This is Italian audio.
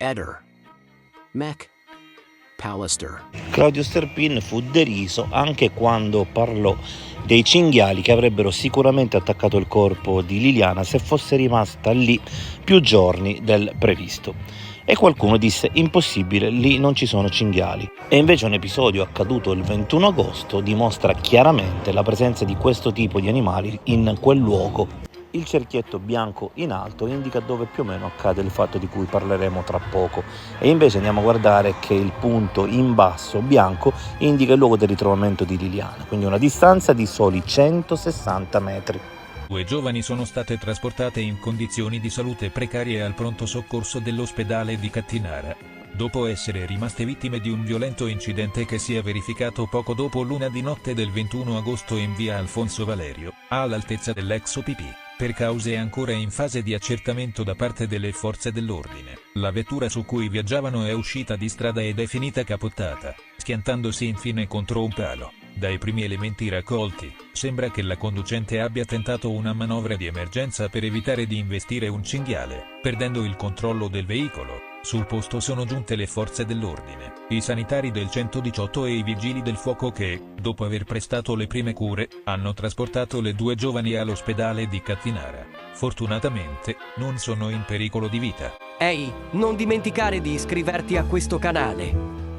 Eder, Mac, Pallister. Claudio Sterpin fu deriso anche quando parlò dei cinghiali che avrebbero sicuramente attaccato il corpo di Liliana se fosse rimasta lì più giorni del previsto. E qualcuno disse: impossibile, lì non ci sono cinghiali. E invece un episodio accaduto il 21 agosto dimostra chiaramente la presenza di questo tipo di animali in quel luogo. Il cerchietto bianco in alto indica dove più o meno accade il fatto di cui parleremo tra poco, e invece andiamo a guardare che il punto in basso bianco indica il luogo del ritrovamento di Liliana, quindi una distanza di soli 160 metri. 2 giovani sono state trasportate in condizioni di salute precarie al pronto soccorso dell'ospedale di Cattinara, dopo essere rimaste vittime di un violento incidente che si è verificato poco dopo l'una di notte del 21 agosto in via Alfonso Valerio, all'altezza dell'ex OPP. Per cause ancora in fase di accertamento da parte delle forze dell'ordine, la vettura su cui viaggiavano è uscita di strada ed è finita capottata, schiantandosi infine contro un palo. Dai primi elementi raccolti, sembra che la conducente abbia tentato una manovra di emergenza per evitare di investire un cinghiale, perdendo il controllo del veicolo. Sul posto sono giunte le forze dell'ordine, i sanitari del 118 e i vigili del fuoco che, dopo aver prestato le prime cure, hanno trasportato le 2 giovani all'ospedale di Cattinara. Fortunatamente, non sono in pericolo di vita. Ehi, non dimenticare di iscriverti a questo canale.